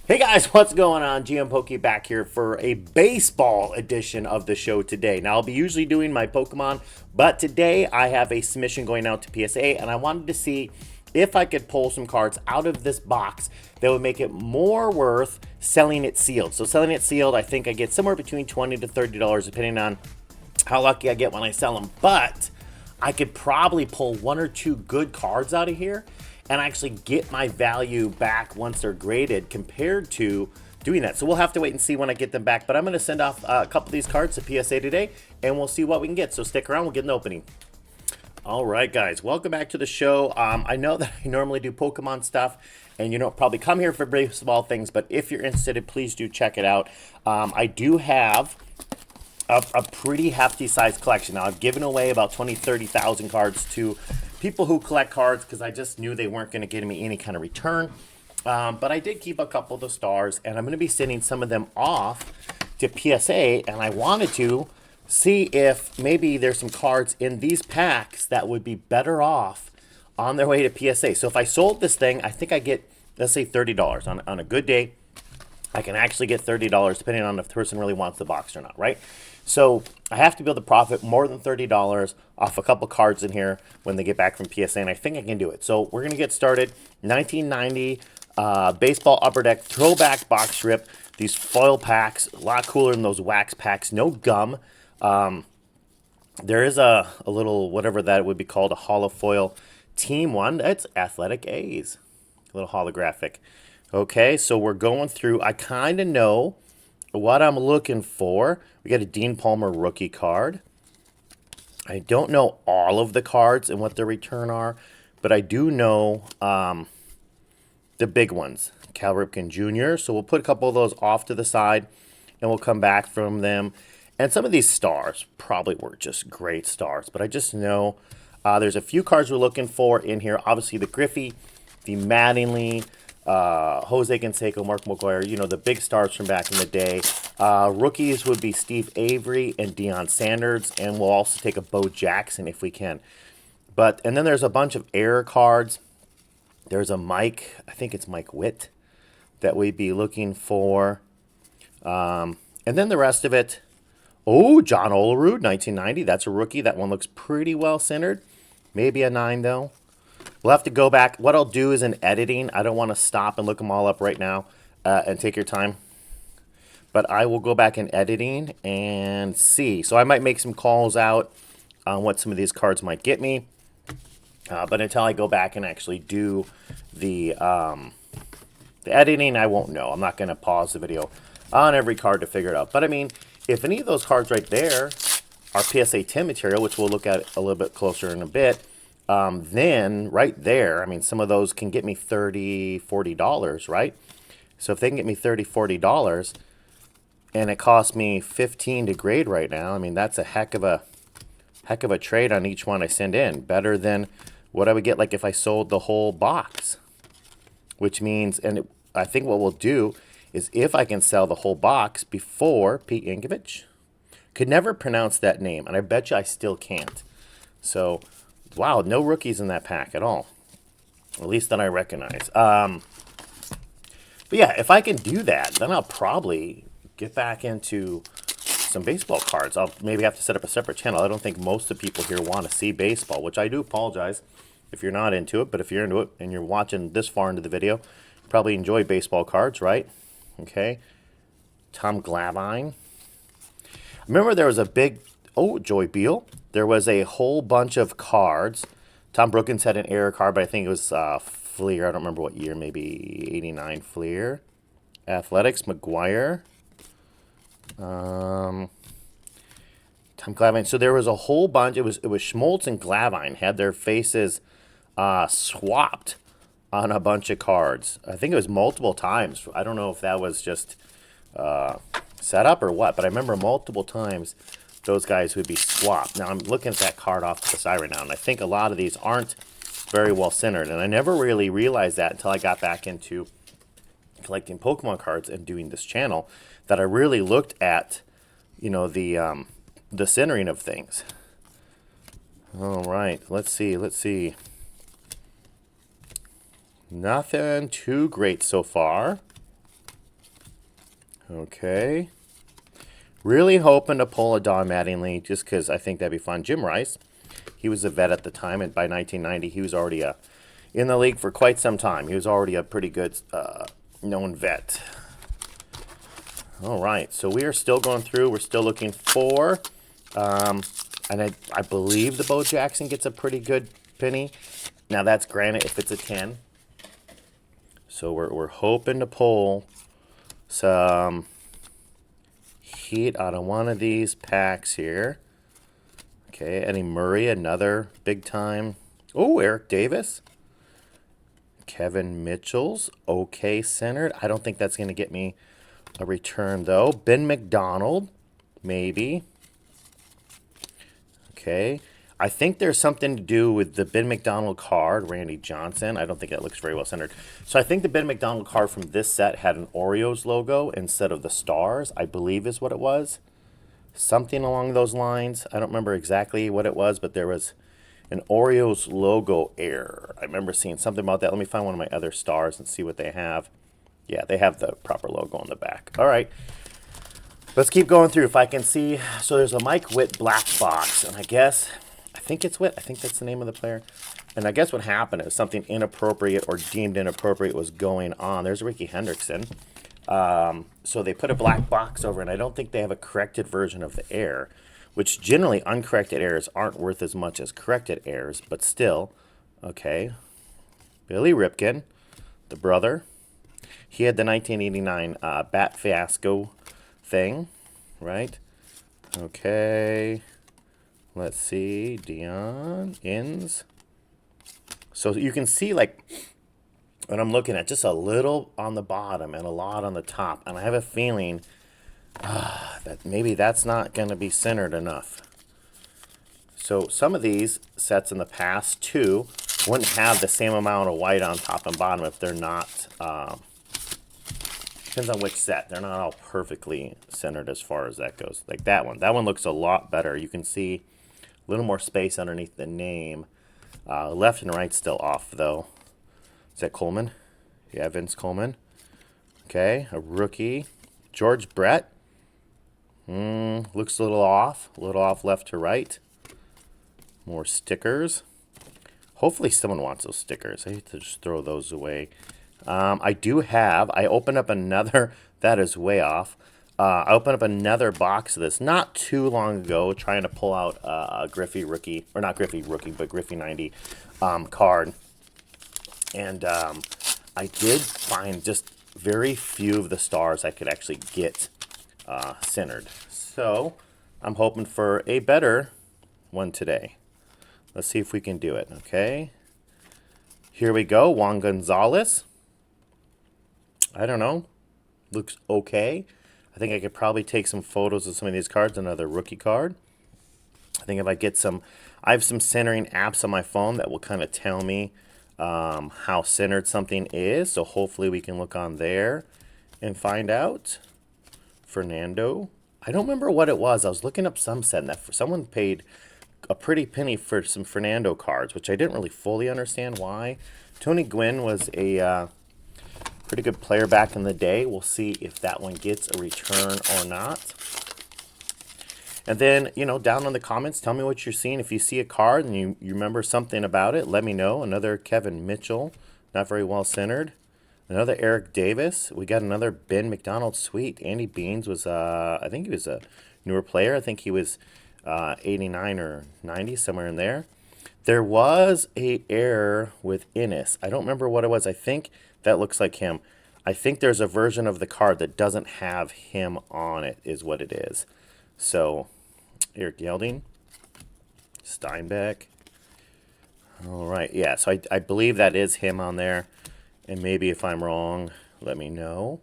Hey guys, what's going on? GM Pokey back here for a baseball edition of the show today. Now, I'll be usually doing my Pokemon, but today I have a submission going out to PSA, and I wanted to see if I could pull some cards out of this box that would make it more worth selling it sealed. So, selling it sealed, I think I get somewhere between $20 to $30, depending on how lucky I get when I sell them. But I could probably pull one or two good cards out of here and actually get my value back once they're graded compared to doing that. So we'll have to wait and see when I get them back. But I'm going to send off a couple of these cards to PSA today, and we'll see what we can get. So stick around. We'll get an opening. All right, guys, welcome back to the show. I know that I normally do Pokemon stuff, and you know probably come here for baseball things, but if you're interested, please do check it out. I do have a pretty hefty size collection. Now, I've given away about 20, 30,000 cards to people who collect cards because I just knew they weren't going to give me any kind of return. But I did keep a couple of the stars, and I'm going to be sending some of them off to PSA, and I wanted to see if maybe there's some cards in these packs that would be better off on their way to PSA. So if I sold this thing, I think I get, let's say, $30 on a good day. I can actually get $30 depending on if the person really wants the box or not, right? So I have to be able to profit more than $30 off a couple cards in here when they get back from PSA, and I think I can do it. So we're going to get started. 1990 Baseball Upper Deck Throwback Box Rip. These foil packs, a lot cooler than those wax packs. No gum. There is a little, whatever that would be called, a holofoil Team 1. That's Athletic A's. A little holographic. Okay, so we're going through. I kind of know what I'm looking for. We got a Dean Palmer rookie card. I don't know all of the cards and what their return are, but I do know the big ones. Cal Ripken Jr. So we'll put a couple of those off to the side, and we'll come back from them. And some of these stars probably were just great stars, but I just know there's a few cards we're looking for in here. Obviously, the Griffey, the Mattingly, Jose Canseco, Mark McGwire, you know, the big stars from back in the day. Rookies would be Steve Avery and Deion Sanders, and we'll also take a Bo Jackson if we can. And then there's a bunch of error cards. There's a Mike, I think it's Mike Witt, that we'd be looking for. And then the rest of it, John Olerud, 1990, that's a rookie. That one looks pretty well centered. Maybe a 9, though. We'll have to go back. What I'll do is in editing, I don't want to stop and look them all up right now and take your time. But I will go back in editing and see. So I might make some calls out on what some of these cards might get me. But until I go back and actually do the editing, I won't know. I'm not going to pause the video on every card to figure it out. But I mean, if any of those cards right there are PSA 10 material, which we'll look at a little bit closer in a bit, then right there, I mean, some of those can get me $30, $40, right? So if they can get me $30, $40, and it costs me 15 to grade right now, I mean, that's a heck of a trade on each one I send in. Better than what I would get like if I sold the whole box. Which means, I think what we'll do is if I can sell the whole box before Pete Yankovich. Could never pronounce that name, and I bet you I still can't. So, wow, no rookies in that pack at all. At least that I recognize. But yeah, if I can do that, then I'll probably get back into some baseball cards. I'll maybe have to set up a separate channel. I don't think most of the people here want to see baseball, which I do apologize if you're not into it. But if you're into it and you're watching this far into the video, you probably enjoy baseball cards, right? Okay. Tom Glavine. Remember there was a big, Joey Beal. There was a whole bunch of cards. Tom Brookins had an error card, but I think it was Fleer. I don't remember what year, maybe 89 Fleer. Athletics, McGuire. Tom Glavine. So there was a whole bunch. It was Schmaltz and Glavine had their faces swapped on a bunch of cards. I think it was multiple times. I don't know if that was just set up or what, but I remember multiple times those guys would be swapped. Now I'm looking at that card off to the side right now, and I think a lot of these aren't very well centered, and I never really realized that until I got back into collecting Pokemon cards and doing this channel, that I really looked at, you know, the centering of things. All right, let's see. Nothing too great so far. Okay. Really hoping to pull a Don Mattingly just because I think that'd be fun. Jim Rice, he was a vet at the time, and by 1990, he was already in the league for quite some time. He was already a pretty good known vet. All right, so we are still going through. We're still looking for, and I believe the Bo Jackson gets a pretty good penny. Now that's granted if it's a 10. So we're hoping to pull some heat out of one of these packs here. Okay, Eddie Murray, another big time. Oh, Eric Davis. Kevin Mitchell's okay centered. I don't think that's going to get me a return, though. Ben McDonald, maybe. Okay. I think there's something to do with the Ben McDonald card, Randy Johnson. I don't think it looks very well centered. So I think the Ben McDonald card from this set had an Orioles logo instead of the stars, I believe is what it was. Something along those lines. I don't remember exactly what it was, but there was an Orioles logo error. I remember seeing something about that. Let me find one of my other stars and see what they have. Yeah, they have the proper logo on the back. All right. Let's keep going through. If I can see, so there's a Mike Witt black box, and I think it's Witt. I think that's the name of the player. And I guess what happened is something inappropriate or deemed inappropriate was going on. There's Ricky Hendrickson. So they put a black box over, and I don't think they have a corrected version of the error, which generally uncorrected errors aren't worth as much as corrected errors, but still, okay. Billy Ripken, the brother. He had the 1989 bat fiasco thing, right? Okay. Let's see. Dion Inns. So you can see, like, what I'm looking at, just a little on the bottom and a lot on the top. And I have a feeling that maybe that's not going to be centered enough. So some of these sets in the past, too, wouldn't have the same amount of white on top and bottom if they're not... depends on which set. They're not all perfectly centered as far as that goes. Like that one. That one looks a lot better. You can see a little more space underneath the name. Left and right still off, though. Is that Coleman? Yeah, Vince Coleman. Okay, a rookie. George Brett. Looks a little off. A little off left to right. More stickers. Hopefully someone wants those stickers. I hate to just throw those away. I opened up another, that is way off. I opened up another box of this not too long ago, trying to pull out a Griffey rookie, or not Griffey rookie, but Griffey 90 card. And I did find just very few of the stars I could actually get centered. So I'm hoping for a better one today. Let's see if we can do it, okay? Here we go, Juan Gonzalez. I don't know. Looks okay. I think I could probably take some photos of some of these cards. Another rookie card. I think if I get some... I have some centering apps on my phone that will kind of tell me how centered something is. So hopefully we can look on there and find out. Fernando. I don't remember what it was. I was looking up some set that someone paid a pretty penny for some Fernando cards, which I didn't really fully understand why. Tony Gwynn was a... pretty good player back in the day. We'll see if that one gets a return or not. And then, down in the comments, tell me what you're seeing. If you see a card and you remember something about it, let me know. Another Kevin Mitchell, not very well centered. Another Eric Davis. We got another Ben McDonald Sweet. Andy Beans was, I think he was a newer player. I think he was 89 or 90, somewhere in there. There was a error with Innis. I don't remember what it was. I think that looks like him. I think there's a version of the card that doesn't have him on it, is what it is. So, Eric Yelding, Steinbeck. All right, yeah, so I believe that is him on there. And maybe if I'm wrong, let me know.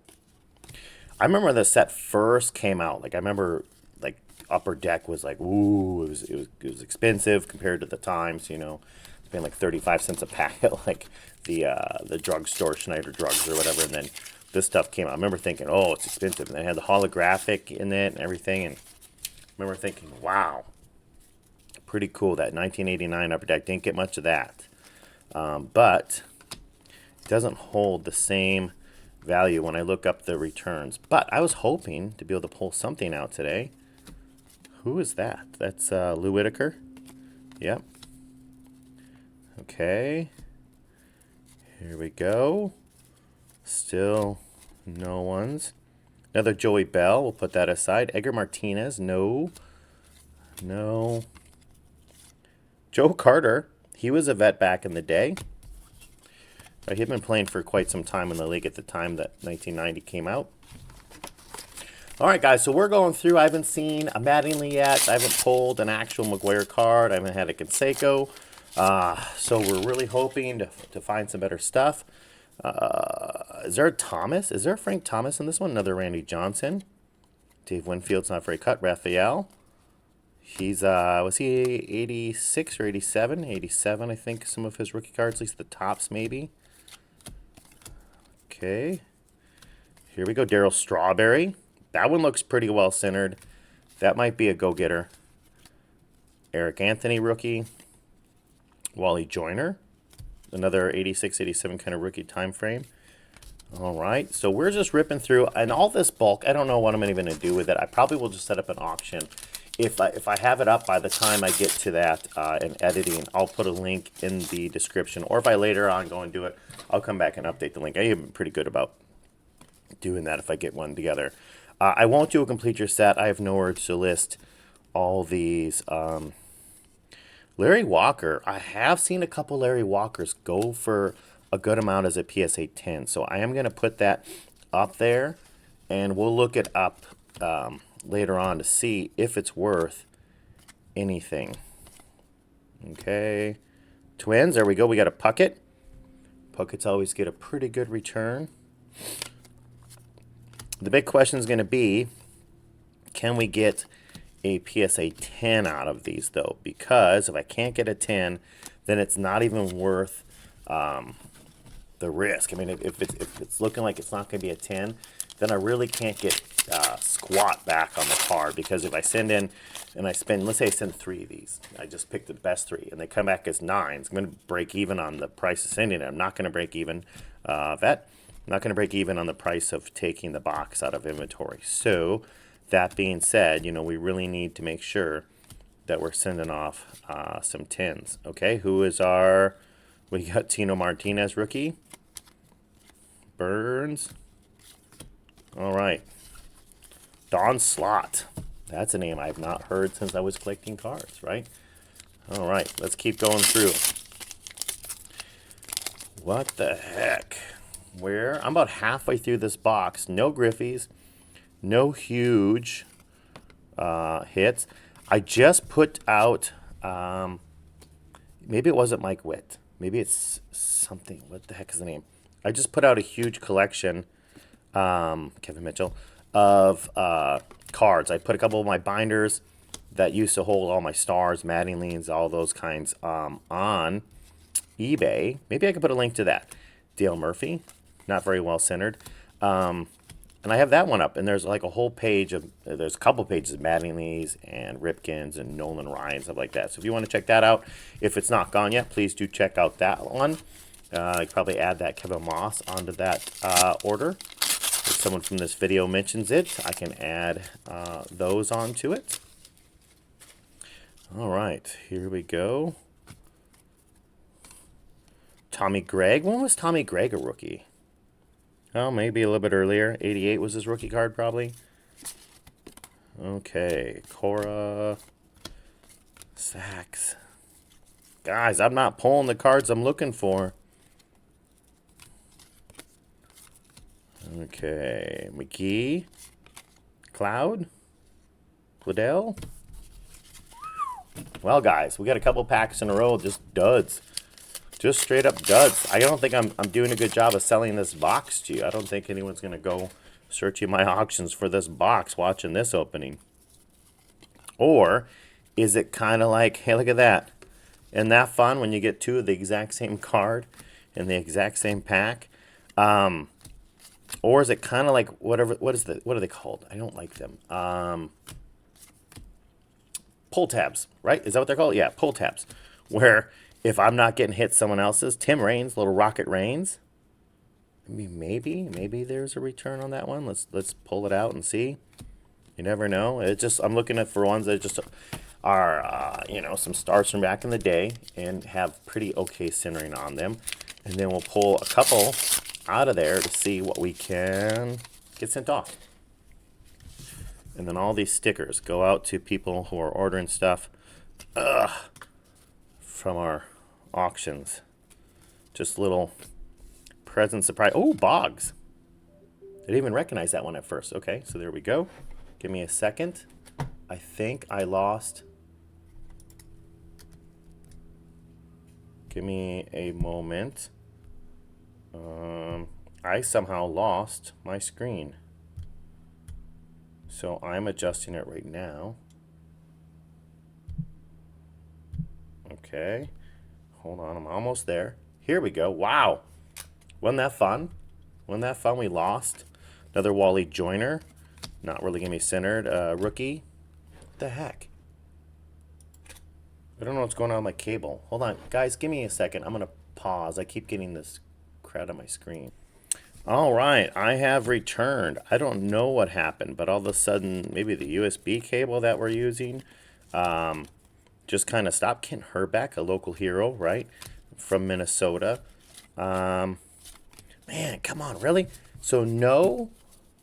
I remember when the set first came out. Like, I remember, like, Upper Deck was like, ooh, it was expensive compared to the times, It's been like 35 cents a pack at, like, the drugstore, Schneider Drugs or whatever, and then this stuff came out. I remember thinking, oh, it's expensive, and they had the holographic in it and everything, and I remember thinking, wow, pretty cool. That 1989 Upper Deck, didn't get much of that, but it doesn't hold the same value when I look up the returns. But I was hoping to be able to pull something out today. Who is that? That's Lou Whitaker. Yep. Okay. Here we go. Still no ones. Another Joey Bell. We'll put that aside. Edgar Martinez. No. No. Joe Carter. He was a vet back in the day. He'd been playing for quite some time in the league at the time that 1990 came out. All right, guys, so we're going through. I haven't seen a Mattingly yet. I haven't pulled an actual McGuire card. I haven't had a Canseco. So we're really hoping to find some better stuff. Is there a Thomas? Is there a Frank Thomas in this one? Another Randy Johnson. Dave Winfield's not very cut. Raphael. He's, was he 86 or 87? 87, I think, some of his rookie cards, at least the tops, maybe. Okay. Here we go. Darryl Strawberry. That one looks pretty well centered. That might be a go-getter. Eric Anthony rookie. Wally Joyner. Another 86, 87 kind of rookie time frame. All right. So we're just ripping through. And all this bulk, I don't know what I'm even going to do with it. I probably will just set up an auction. If I have it up by the time I get to that and editing, I'll put a link in the description. Or if I later on go and do it, I'll come back and update the link. I am pretty good about doing that if I get one together. I won't do a complete your set. I have nowhere to list all these. Larry Walker. I have seen a couple Larry Walkers go for a good amount as a PSA 10. So I am going to put that up there, and we'll look it up later on to see if it's worth anything. Okay. Twins, there we go. We got a Puckett. Pucketts always get a pretty good return. The big question is going to be, can we get a PSA 10 out of these, though? Because if I can't get a 10, then it's not even worth the risk. I mean, if it's looking like it's not going to be a 10, then I really can't get squat back on the card, because if I send in and I spend, let's say I send 3 of these, I just pick the best 3, and they come back as 9s, I'm going to break even on the price of sending it. I'm not going to break even vet. I'm not going to break even on the price of taking the box out of inventory. So that being said, you know, we really need to make sure that we're sending off some 10s. Okay, who is our, we got Tino Martinez rookie. Burns. All right. Don Slott. That's a name I've not heard since I was collecting cards, right? All right, let's keep going through. What the heck? Where? I'm about halfway through this box. No Griffies. No huge hits. I just put out, maybe it wasn't Mike Witt. Maybe it's something. What the heck is the name? I just put out a huge collection, Kevin Mitchell, of cards. I put a couple of my binders that used to hold all my stars, Mattingly's, all those kinds on eBay. Maybe I could put a link to that. Dale Murphy, not very well centered. And I have that one up, and there's like a whole page of, there's a couple pages of Mattingly's and Ripkins and Nolan Ryan, stuff like that. So if you want to check that out, if it's not gone yet, please do check out that one. I could probably add that Kevin Moss onto that order. If someone from this video mentions it, I can add those onto it. All right, here we go. Tommy Gregg. When was Tommy Gregg a rookie? Oh, maybe a little bit earlier. 88 was his rookie card, probably. Okay, Cora. Sachs. Guys, I'm not pulling the cards I'm looking for. Okay, McGee. Cloud. Liddell. Well, guys, we got a couple packs in a row, just duds. Just straight up duds. I don't think I'm doing a good job of selling this box to you. I don't think anyone's going to go searching my auctions for this box watching this opening. Or is it kind of like, hey, look at that. Isn't that fun when you get 2 of the exact same card in the exact same pack? Or is it kind of like what are they called? I don't like them. Pull tabs, right? Is that what they're called? Yeah, pull tabs. Where if I'm not getting hit someone else's, Tim Raines, little Rocket Raines. Maybe there's a return on that one. Let's pull it out and see. You never know. It just I'm looking at for ones that just are some stars from back in the day and have pretty okay centering on them, and then we'll pull a couple out of there to see what we can get sent off. And then all these stickers go out to people who are ordering stuff from our auctions. Just little present surprise. Oh, Boggs. I didn't even recognize that one at first. Okay, so there we go. Give me a second. I think I lost. Give me a moment. I somehow lost my screen. So I'm adjusting it right now. Okay. Hold on, I'm almost there. Here we go. Wow. Wasn't that fun? Wasn't that fun? We lost. Another Wally Joyner. Not really going to be centered. Rookie. What the heck? I don't know what's going on with my cable. Hold on. Guys, give me a second. I'm going to pause. I keep getting this crowd on my screen. All right. I have returned. I don't know what happened, but all of a sudden, maybe the USB cable that we're using just kind of stopped. Kent Hrbek, a local hero, right? From Minnesota. Man, come on, really? So no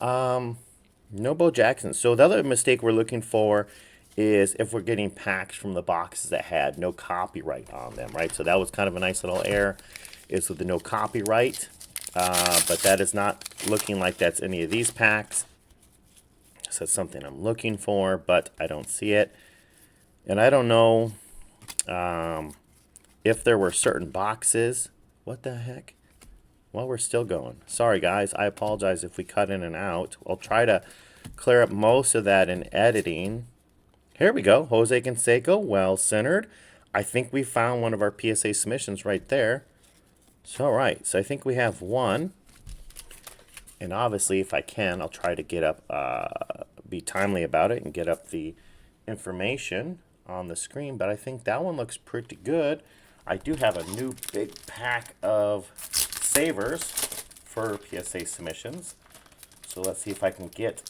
Bo Jackson. So the other mistake we're looking for is if we're getting packs from the boxes that had no copyright on them, right? So that was kind of a nice little error, is with the no copyright. But that is not looking like that's any of these packs. So it's something I'm looking for, but I don't see it. And I don't know if there were certain boxes. What the heck? Well, we're still going. Sorry, guys. I apologize if we cut in and out. I'll try to clear up most of that in editing. Here we go. Jose Canseco, well centered. I think we found one of our PSA submissions right there. So, all right. So I think we have one. And obviously, if I can, I'll try to get up, be timely about it and get up the information on the screen. But I think that one looks pretty good. I do have a new big pack of savers for PSA submissions. So let's see if I can get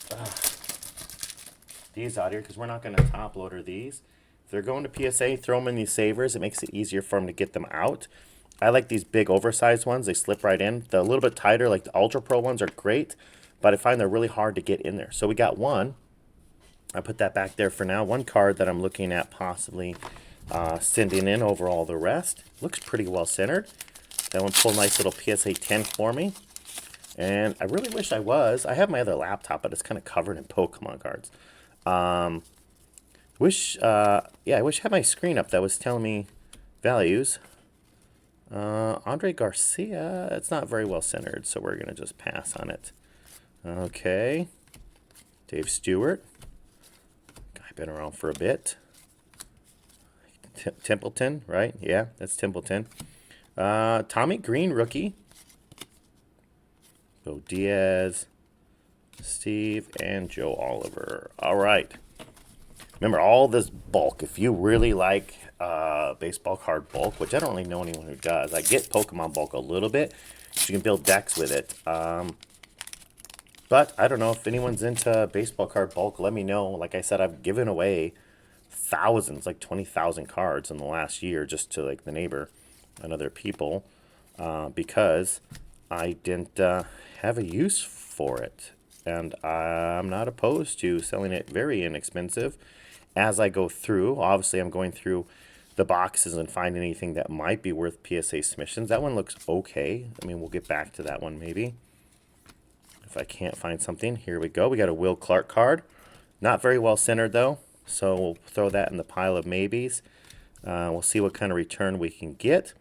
these out here, because we're not going to top loader these. If they're going to PSA, throw them in these savers. It makes it easier for them to get them out. I like these big oversized ones. They slip right in. The little bit tighter, like the Ultra Pro ones, are great, but I find they're really hard to get in there. So we got one. I put that back there for now. One card that I'm looking at possibly sending in over all the rest. Looks pretty well centered. That one pulled a nice little PSA 10 for me. And I really wish I was. I have my other laptop, but it's kind of covered in Pokemon cards. I wish I had my screen up that was telling me values. Andre Garcia, it's not very well centered, so we're going to just pass on it. Okay. Dave Stewart. Guy been around for a bit. Templeton, right? Yeah, that's Templeton. Tommy Green, rookie. Bo Diaz, Steve, and Joe Oliver. All right. Remember, all this bulk. If you really like baseball card bulk, which I don't really know anyone who does. I get Pokemon bulk a little bit. So you can build decks with it. But I don't know if anyone's into baseball card bulk. Let me know. Like I said, I've given away thousands, like 20,000 cards in the last year just to like the neighbor and other people because I didn't have a use for it. And I'm not opposed to selling it very inexpensive as I go through. Obviously, I'm going through the boxes and finding anything that might be worth PSA submissions. That one looks okay. I mean, we'll get back to that one maybe. If I can't find something, here we go. We got a Will Clark card. Not very well centered, though. So we'll throw that in the pile of maybes. We'll see what kind of return we can get.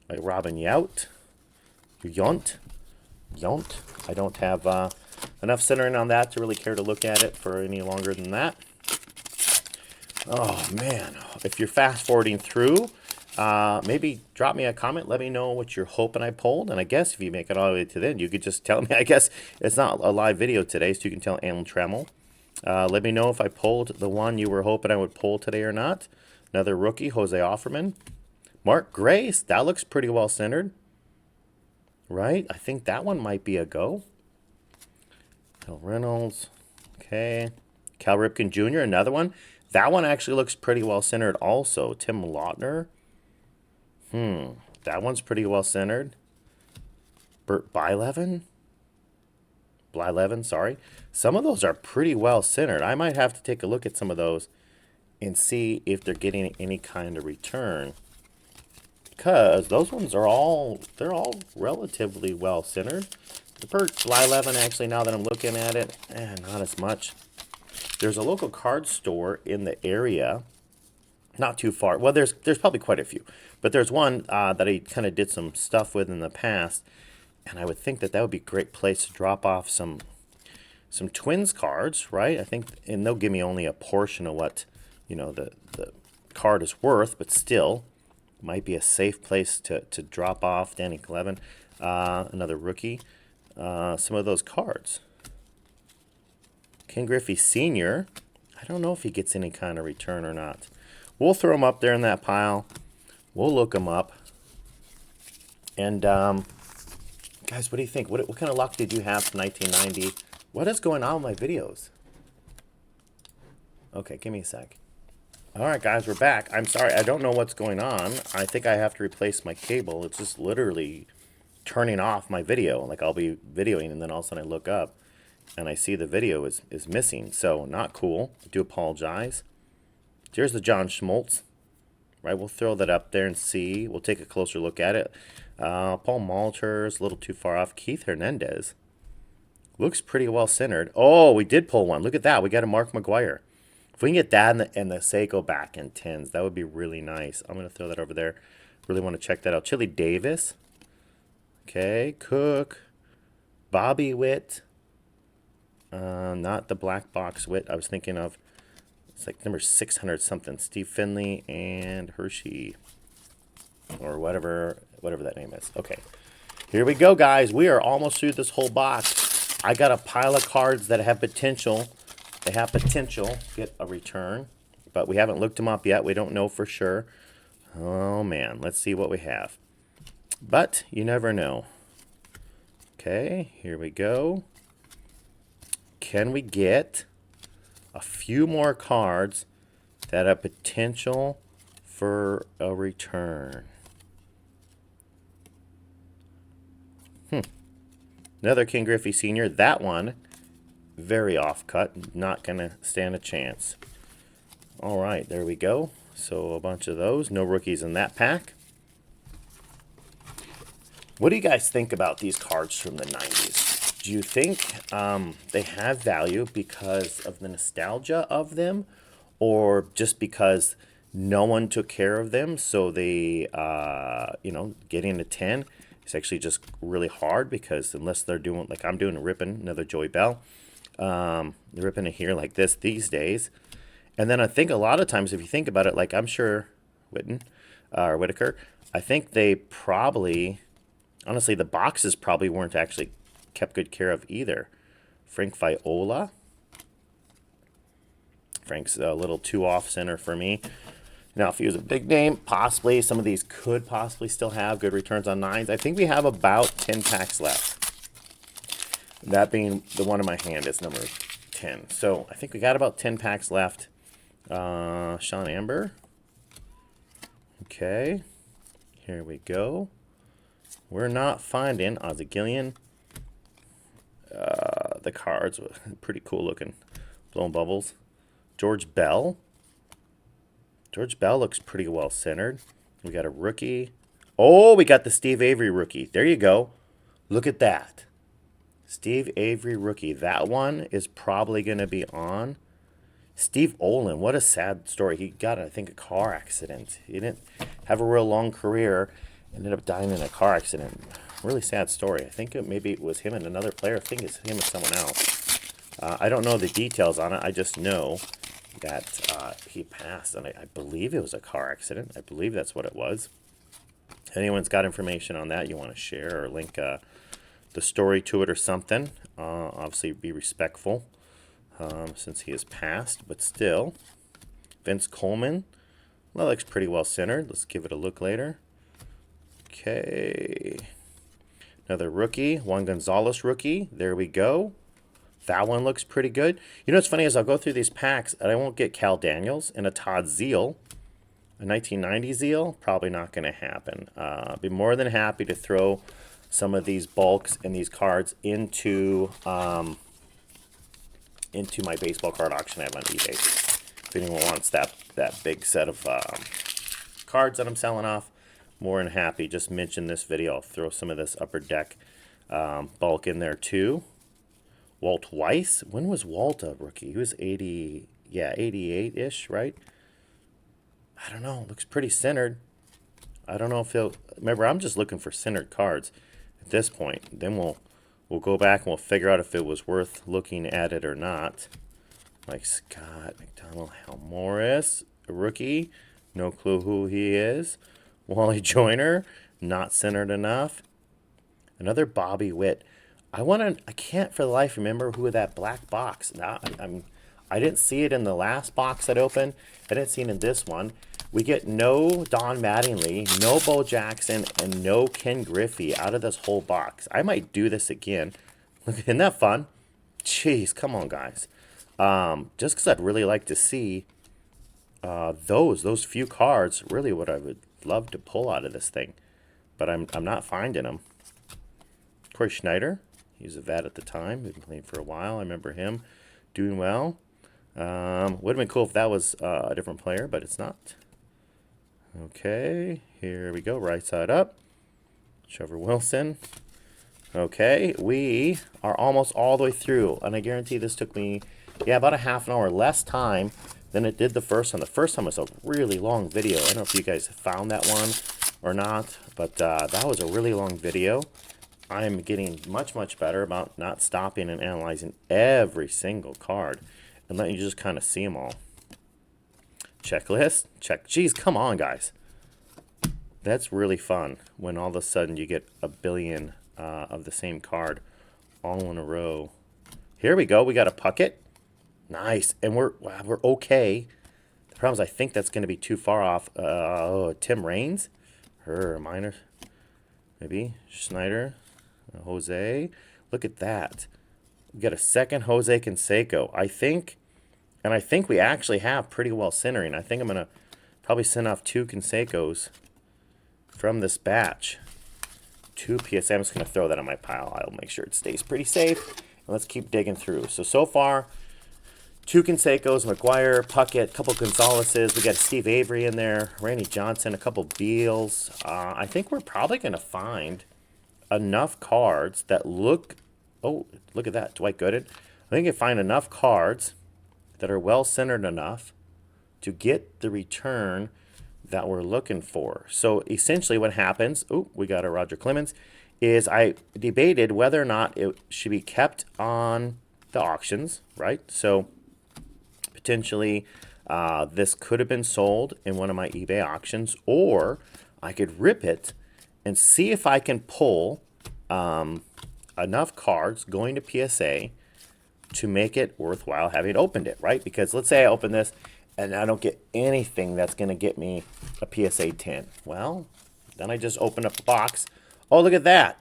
Like Robin Yount. I don't have enough centering on that to really care to look at it for any longer than that. Oh, man. If you're fast forwarding through, maybe drop me a comment. Let me know what you're hoping I pulled. And I guess if you make it all the way to the end, you could just tell me. I guess it's not a live video today, so you can tell Alan Trammell. Let me know if I pulled the one you were hoping I would pull today or not. Another rookie, Jose Offerman. Mark Grace. That looks pretty well centered. right? I think that one might be a go. Bill Reynolds. Okay. Cal Ripken Jr., another one. That one actually looks pretty well centered also. Tim Lautner. That one's pretty well centered. Bert Blyleven. Blyleven, sorry. Some of those are pretty well centered. I might have to take a look at some of those and see if they're getting any kind of return. Because those ones are they're all relatively well centered. The Bert Blyleven, actually, now that I'm looking at it, not as much. There's a local card store in the area, not too far. Well, there's probably quite a few, but there's one that I kind of did some stuff with in the past, and I would think that would be a great place to drop off some Twins cards, right? I think, and they'll give me only a portion of what the card is worth, but still might be a safe place to drop off Danny Clevin, another rookie, some of those cards. Ken Griffey Sr., I don't know if he gets any kind of return or not. We'll throw him up there in that pile. We'll look him up. And, guys, what do you think? What kind of luck did you have from 1990? What is going on with my videos? Okay, give me a sec. All right, guys, we're back. I'm sorry, I don't know what's going on. I think I have to replace my cable. It's just literally turning off my video. Like, I'll be videoing, and then all of a sudden I look up, and I see the video is missing. So, not cool. I do apologize. Here's the John Schmaltz. Right, we'll throw that up there and see. We'll take a closer look at it. Paul Malters, a little too far off. Keith Hernandez. Looks pretty well centered. Oh, we did pull one. Look at that. We got a Mark McGwire. If we can get that and the Seiko back in 10s, that would be really nice. I'm going to throw that over there. Really want to check that out. Chili Davis. Okay, Cook. Bobby Witt. Not the black box Witt I was thinking of. It's like number 600 something. Steve Finley and Hershey. Or whatever that name is. Okay. Here we go, guys. We are almost through this whole box. I got a pile of cards that have potential. They have potential to get a return. But we haven't looked them up yet. We don't know for sure. Oh, man. Let's see what we have. But you never know. Okay. Here we go. Can we get a few more cards that have potential for a return? Another Ken Griffey Sr. That one, very off-cut. Not going to stand a chance. All right, there we go. So a bunch of those. No rookies in that pack. What do you guys think about these cards from the 90s? Do you think they have value because of the nostalgia of them, or just because no one took care of them, so they, getting a 10 is actually just really hard, because unless they're doing, like I'm doing, ripping another Joey Bell, they're ripping it here like this these days. And then I think a lot of times, if you think about it, like I'm sure Whitaker, I think they probably, honestly, the boxes probably weren't actually kept good care of either. Frank Viola. Frank's a little too off-center for me. Now, if he was a big name, possibly some of these could possibly still have good returns on 9s. I think we have about 10 packs left. That being the one in my hand is number 10. So I think we got about 10 packs left. Sean Amber. Okay. Here we go. We're not finding Ozzie Gillian. The cards, pretty cool looking. Blowing bubbles. George Bell. George Bell looks pretty well centered. We got a rookie. Oh, we got the Steve Avery rookie. There you go. Look at that. Steve Avery rookie. That one is probably going to be on. Steve Olin. What a sad story. He got, I think, a car accident. He didn't have a real long career. Ended up dying in a car accident. Really sad story. I think maybe it was him and another player. I think it's him and someone else. I don't know the details on it. I just know that he passed, and I believe it was a car accident. I believe that's what it was. Anyone's got information on that you want to share, or link the story to it or something, obviously be respectful since he has passed, but still. Vince Coleman. Well, that looks pretty well centered. Let's give it a look later. Okay. Another rookie, Juan Gonzalez rookie. There we go. That one looks pretty good. You know what's funny is I'll go through these packs and I won't get Cal Daniels and a Todd Zeile. A 1990 Zeile, probably not going to happen. Be more than happy to throw some of these bulks and these cards into my baseball card auction I have on eBay. If anyone wants that big set of cards that I'm selling off, more than happy. Just mention this video. I'll throw some of this upper deck bulk in there too. Walt Weiss. When was Walt a rookie? He was 80, yeah, 88-ish, right? I don't know. Looks pretty centered. I don't know if he'll... Remember, I'm just looking for centered cards at this point. Then we'll go back and we'll figure out if it was worth looking at it or not. Like Scott McDonald, Hal Morris, a rookie. No clue who he is. Wally Joyner, not centered enough. Another Bobby Witt. I can't for the life remember who that black box. Now I didn't see it in the last box that opened. I didn't see it in this one. We get no Don Mattingly, no Bo Jackson, and no Ken Griffey out of this whole box. I might do this again. Isn't that fun? Jeez, come on, guys. Just because I'd really like to see those few cards, really what I would love to pull out of this thing. But I'm not finding them. Corey Schneider. He was a vet at the time. We've been playing for a while. I remember him doing well. Would have been cool if that was a different player, but it's not. Okay, here we go. Right side up. Trevor Wilson. Okay, we are almost all the way through, and I guarantee this took me, about a half an hour less time than it did the first time. The first time was a really long video. I don't know if you guys found that one or not, but that was a really long video. I'm getting much, much better about not stopping and analyzing every single card and letting you just kind of see them all. Checklist. Check. Geez, come on, guys. That's really fun when all of a sudden you get a billion of the same card all in a row. Here we go. We got a Puckett. Nice. And we're okay. The problem is I think that's going to be too far off. Tim Raines. Minor. Maybe. Schneider. Jose. Look at that. We got a second Jose Canseco. I think we actually have pretty well centering. I think I'm going to probably send off 2 Cansecos from this batch. 2 PSA. I'm just going to throw that on my pile. I'll make sure it stays pretty safe. And let's keep digging through. So far, 2 Cansecos, McGuire, Puckett, a couple Gonzalez's. We got Steve Avery in there, Randy Johnson, a couple Beals. I think we're probably going to find enough cards that look... Oh, look at that. Dwight Gooden. I think you find enough cards that are well centered enough to get the return that we're looking for. So essentially what happens, we got a Roger Clemens, is I debated whether or not it should be kept on the auctions, right? So potentially this could have been sold in one of my eBay auctions, or I could rip it and see if I can pull enough cards going to PSA to make it worthwhile having opened it, right? Because let's say I open this and I don't get anything that's going to get me a PSA 10. Well, then I just open up the box. Oh, look at that.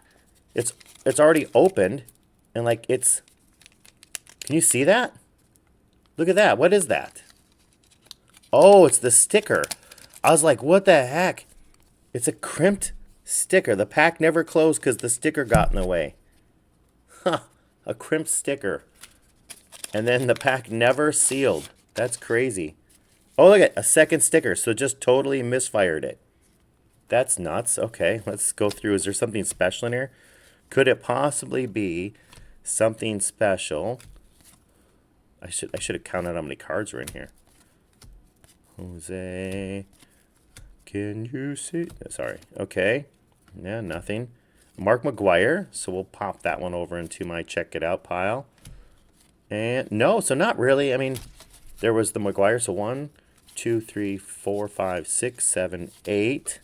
It's already opened, and like it's... Can you see that? Look at that. What is that? Oh, it's the sticker. I was like, what the heck? It's a crimped sticker. The pack never closed because the sticker got in the way. Huh. A crimped sticker. And then the pack never sealed. That's crazy. Oh, look at a second sticker. So just totally misfired it. That's nuts. Okay, let's go through. Is there something special in here? Could it possibly be something special? I should have counted how many cards are in here. Jose, can you see? Sorry. Okay. Yeah, nothing. Mark McGuire. So we'll pop that one over into my check it out pile. And no, so not really. I mean, there was the McGuire. So 1, 2, 3, 4, 5, 6, 7, 8.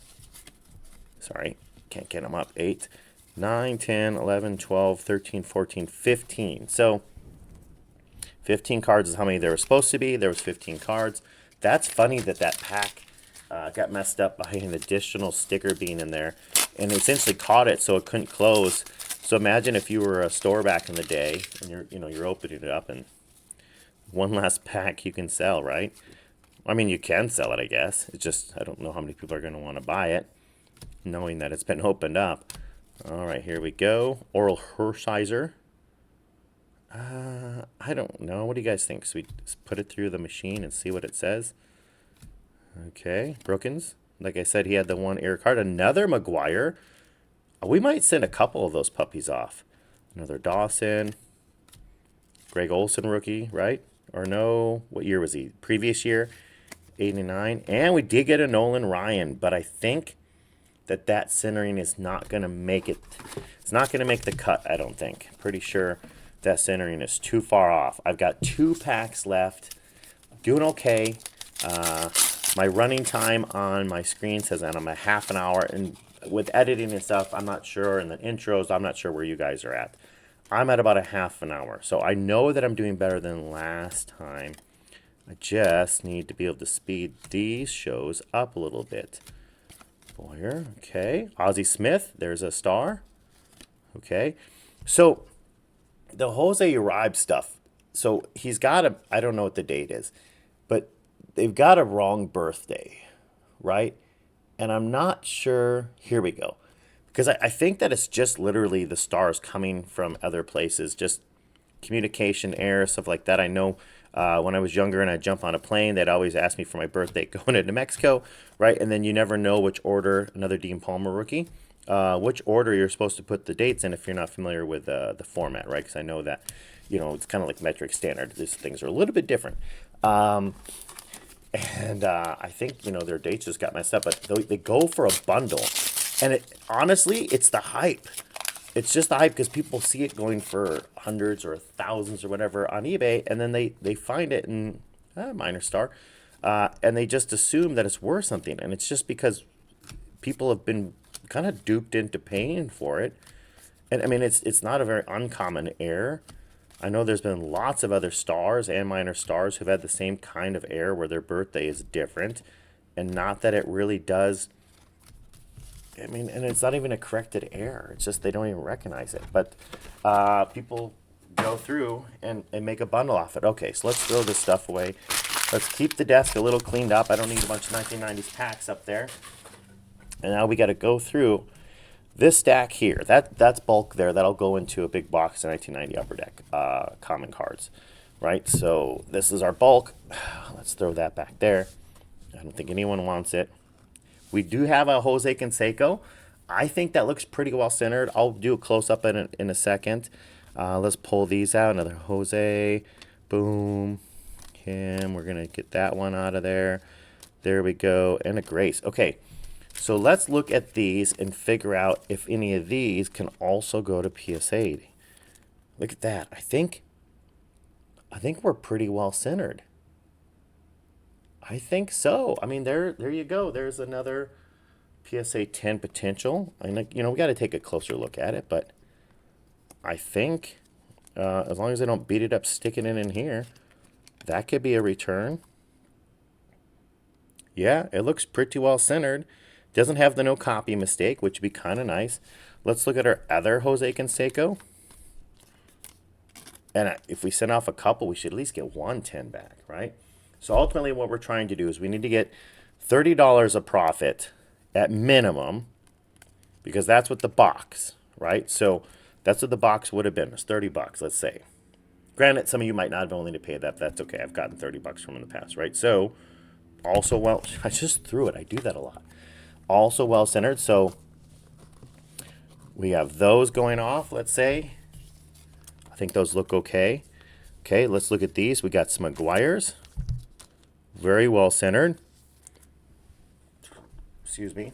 Sorry, can't get them up. 8, 9, 10, 11, 12, 13, 14, 15. So 15 cards is how many there were supposed to be. There was 15 cards. That's funny that that pack got messed up by an additional sticker being in there. and essentially caught it so it couldn't close. So imagine if you were a store back in the day and you're opening it up and one last pack you can sell, right? I mean, you can sell it, I guess. It's just I don't know how many people are going to want to buy it, knowing that it's been opened up. All right, here we go. Oral Hershiser. I don't know. What do you guys think? So we just put it through the machine and see what it says. Okay, Brookins. Like I said, he had the one air card. Another McGuire. We might send a couple of those puppies off. Another Dawson. Greg Olson rookie, right? Or no, what year was he? Previous year, 89. And we did get a Nolan Ryan, but I think that centering is not going to make it. It's not going to make the cut, I don't think. Pretty sure that centering is too far off. I've got 2 packs left. Doing okay. My running time on my screen says that I'm a half an hour, and with editing and stuff, I'm not sure, and the intros, I'm not sure where you guys are at. I'm at about a half an hour, so I know that I'm doing better than last time. I just need to be able to speed these shows up a little bit. Boyer, okay. Ozzie Smith, there's a star. Okay. So, the Jose Uribe stuff. So, he's got a, I don't know what the date is, but they've got a wrong birthday, right? And I'm not sure. Here we go. Because I think that it's just literally the stars coming from other places, just communication error, stuff like that. I know when I was younger and I'd jump on a plane, they'd always ask me for my birthday going into Mexico, right? And then you never know which order, another Dean Palmer rookie, which order you're supposed to put the dates in if you're not familiar with the format, right? Because I know that, it's kind of like metric standard. These things are a little bit different. And I think, their dates just got messed up, but they go for a bundle. And honestly, it's the hype. It's just the hype because people see it going for hundreds or thousands or whatever on eBay, and then they find it in minor star, and they just assume that it's worth something. And it's just because people have been kind of duped into paying for it. And I mean, it's not a very uncommon error. I know there's been lots of other stars and minor stars who've had the same kind of error where their birthday is different, and not that it really does. I mean, and it's not even a corrected error. It's just they don't even recognize it. But people go through and make a bundle off it. Okay, so let's throw this stuff away. Let's keep the desk a little cleaned up. I don't need a bunch of 1990s packs up there. And now we got to go through this stack here. That's bulk there. That'll go into a big box of 1990 Upper Deck common cards, right? So this is our bulk. Let's throw that back there. I don't think anyone wants it. We do have a Jose Canseco. I think that looks pretty well centered. I'll do a close-up in a second. Let's pull these out. Another Jose. Boom. Him. We're going to get that one out of there. There we go. And a Grace. Okay. So let's look at these and figure out if any of these can also go to PSA. Look at that. I think we're pretty well centered. I think so. I mean, there you go. There's another PSA 10 potential. And we got to take a closer look at it, but I think as long as they don't beat it up, sticking it in here, that could be a return. Yeah, it looks pretty well centered. Doesn't have the no copy mistake, which would be kind of nice. Let's look at our other Jose Canseco. And if we send off a couple, we should at least get 110 back, right? So ultimately what we're trying to do is we need to get $30 of profit at minimum, because that's what the box, right? So that's what the box would have been. It's $30, let's say. Granted, some of you might not have been willing to pay that. That's okay. I've gotten $30 from in the past, right? So also, well, I just threw it. I do that a lot. Also well centered. So we have those going off, let's say. I think those look okay. Okay, let's look at these. We got some McGuires. Very well centered. Excuse me.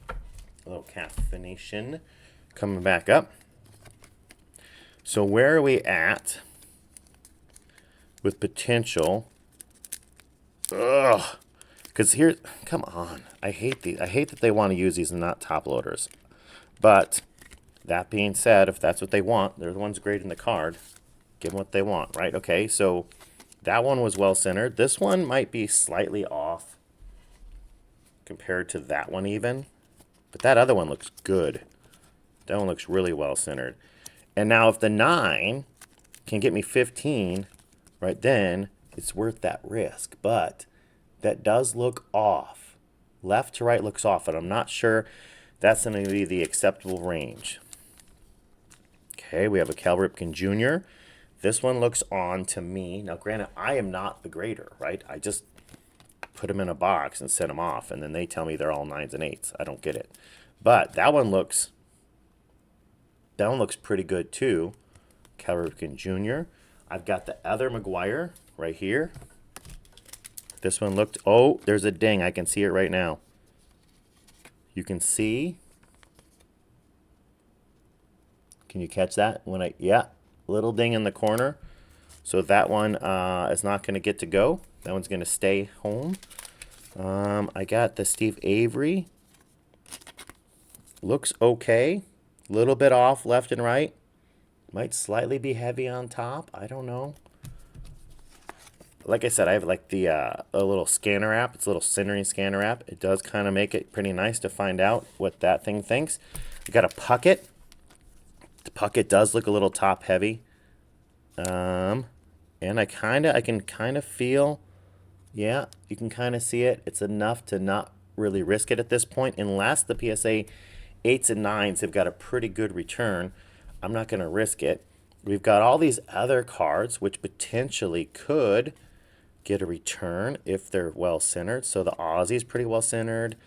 A little caffeination coming back up. So where are we at with potential? Ugh. Because here, come on. I hate these. I hate that they want to use these and not top loaders. But that being said, if that's what they want, they're the ones grading the card. Give them what they want, right? Okay, so that one was well centered. This one might be slightly off compared to that one even. But that other one looks good. That one looks really well centered. And now if the 9 can get me 15, right then, it's worth that risk. But that does look off. Left to right looks off, and I'm not sure that's going to be the acceptable range. Okay, we have a Cal Ripken Jr. This one looks on to me. Now, granted, I am not the grader, right? I just put them in a box and send them off, and then they tell me they're all 9s and 8s. I don't get it. But that one looks pretty good too. Cal Ripken Jr. I've got the other McGuire right here. This one looked, oh, there's a ding. I can see it right now. You can see. Can you catch that? Yeah, little ding in the corner. So that one is not going to get to go. That one's going to stay home. I got the Steve Avery. Looks okay. Little bit off left and right. Might slightly be heavy on top. I don't know. Like I said, I have like the a little scanner app. It's a little centering scanner app. It does kind of make it pretty nice to find out what that thing thinks. I got a Puckett. The Puckett does look a little top heavy. And I can kind of feel, yeah, you can kind of see it. It's enough to not really risk it at this point, unless the PSA 8s and 9s have got a pretty good return. I'm not going to risk it. We've got all these other cards which potentially could get a return if they're well centered. So the Aussie is pretty well centered.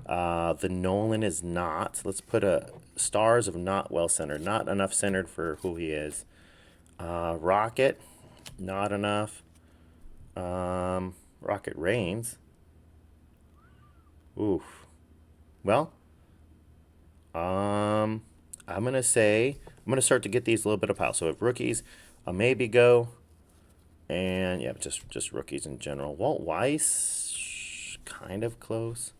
The Nolan is not. Let's put a stars of not well centered, not enough centered for who he is. Rocket, not enough. Rocket Reigns. Oof. Well, I'm gonna start to get these a little bit of pile. So if rookies, a maybe go, and yeah, just rookies in general. Walt Weiss, kind of close.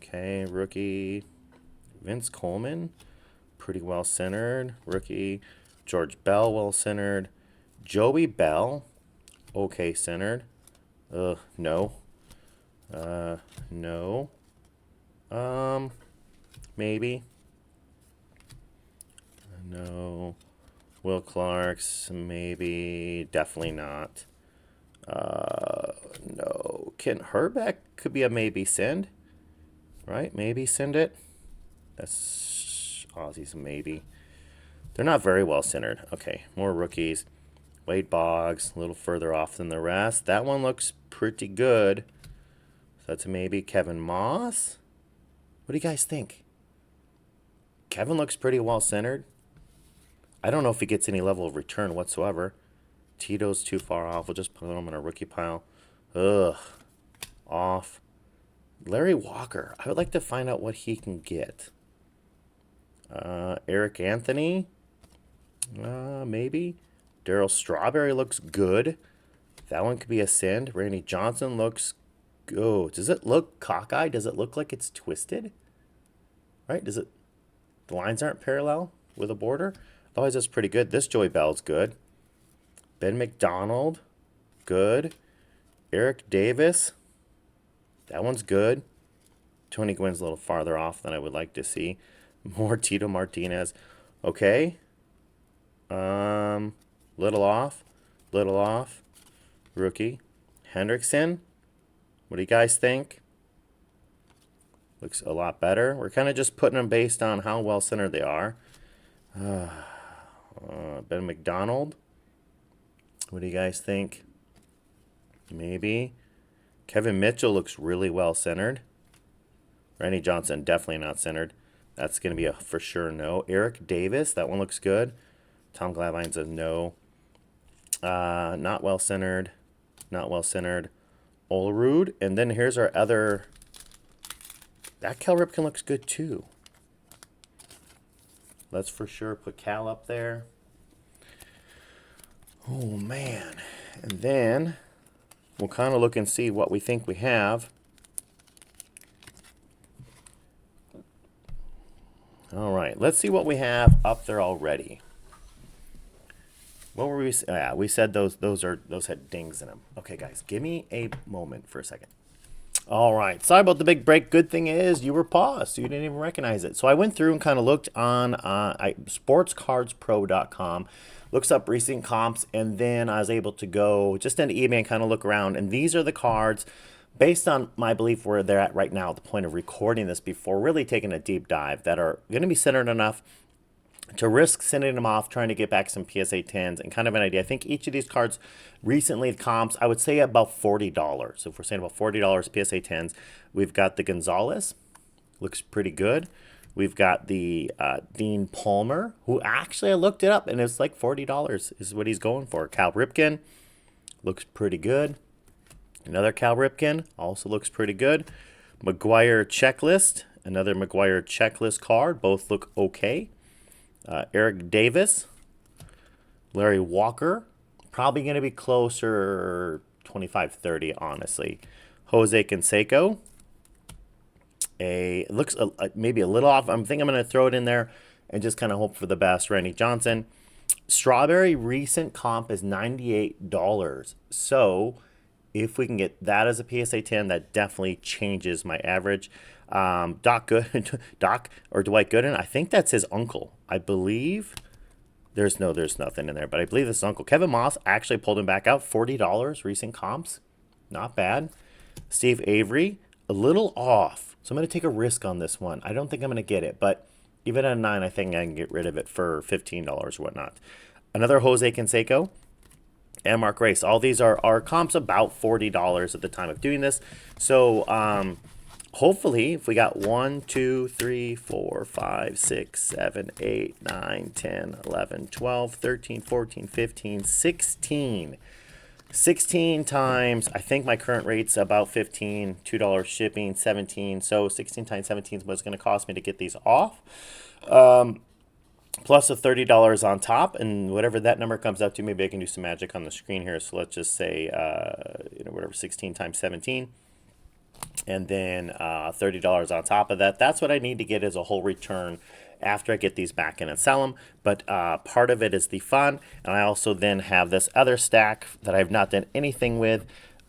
Okay, rookie. Vince Coleman, pretty well centered. Rookie. George Bell, well centered. Joey Bell, okay centered. No. No. Maybe. No. Will Clark's, maybe. Definitely not. No. Kent Herbeck could be a maybe send. Right? Maybe send it. That's Aussie's maybe. They're not very well centered. Okay, more rookies. Wade Boggs, a little further off than the rest. That one looks pretty good. So that's maybe Kevin Moss. What do you guys think? Kevin looks pretty well centered. I don't know if he gets any level of return whatsoever. Tito's too far off. We'll just put him in a rookie pile. Ugh. Off. Larry Walker. I would like to find out what he can get. Eric Anthony. Maybe. Daryl Strawberry looks good. That one could be a send. Randy Johnson looks good. Oh, does it look cockeyed? Does it look like it's twisted? Right? Does it? The lines aren't parallel with a border? Otherwise, that's pretty good. This Joey Bell's good. Ben McDonald. Good. Eric Davis. That one's good. Tony Gwynn's a little farther off than I would like to see. More Tito Martinez. Okay. Little off. Little off. Rookie. Hendrickson. What do you guys think? Looks a lot better. We're kind of just putting them based on how well centered they are. Ben McDonald. What do you guys think? Maybe. Kevin Mitchell looks really well centered. Randy Johnson, definitely not centered. That's going to be a for sure no. Eric Davis, that one looks good. Tom Gladvine's a no. Not well centered. Not well centered. Olerud. And then here's our other. That Cal Ripken looks good too. Let's for sure put Cal up there. Oh, man. And then we'll kind of look and see what we think we have. All right, let's see what we have up there already. What were we? We said those had dings in them. Okay, guys, give me a moment for a second. All right. Sorry about the big break. Good thing is you were paused. So you didn't even recognize it. So I went through and kind of looked on sportscardspro.com, looks up recent comps, and then I was able to go just into eBay and kind of look around. And these are the cards based on my belief where they're at right now at the point of recording this before really taking a deep dive that are going to be centered enough to risk sending them off, trying to get back some PSA 10s and kind of an idea. I think each of these cards recently, the comps, I would say about $40. So if we're saying about $40 PSA 10s, we've got the Gonzalez, looks pretty good. We've got the Dean Palmer, who actually I looked it up and it's like $40 is what he's going for. Cal Ripken looks pretty good. Another Cal Ripken also looks pretty good. McGuire Checklist, another McGuire Checklist card. Both look okay. Eric Davis, Larry Walker, probably going to be closer 25-30, honestly. Jose Canseco, it looks maybe a little off. I think I'm going to throw it in there and just kind of hope for the best. Randy Johnson. Strawberry recent comp is $98. So if we can get that as a PSA 10, that definitely changes my average. Doc or Dwight Gooden, I think that's his uncle. I believe there's nothing in there, but I believe this is uncle. Kevin Moss actually pulled him back out. $40 recent comps, not bad. Steve Avery, a little off, so I'm going to take a risk on this one. I don't think I'm going to get it, but even at a 9, I think I can get rid of it for $15 or whatnot. Another Jose Canseco and Mark Race. All these are comps about $40 at the time of doing this. So hopefully, if we got 1, 2, 3, 4, 5, 6, 7, 8, 9, 10, 11, 12, 13, 14, 15, 16. 16 times, I think my current rate's about 15, $2 shipping, 17. So 16 times 17 is what it's going to cost me to get these off. Plus the $30 on top, and whatever that number comes out to, maybe I can do some magic on the screen here. So let's just say, whatever, 16 times 17. And then $30 on top of that. That's what I need to get as a whole return after I get these back in and sell them. But part of it is the fun. And I also then have this other stack that I've not done anything with.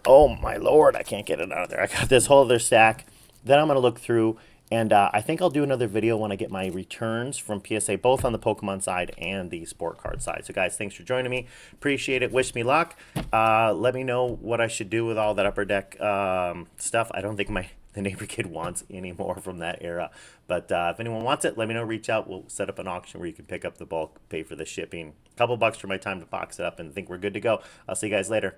Oh my Lord, I can't get it out of there. I got this whole other stack that I'm going to look through. And I think I'll do another video when I get my returns from PSA, both on the Pokemon side and the sport card side. So guys, thanks for joining me. Appreciate it. Wish me luck. Let me know what I should do with all that Upper Deck stuff. I don't think the neighbor kid wants any more from that era. But if anyone wants it, let me know. Reach out. We'll set up an auction where you can pick up the bulk, pay for the shipping. A couple bucks for my time to box it up, and think we're good to go. I'll see you guys later.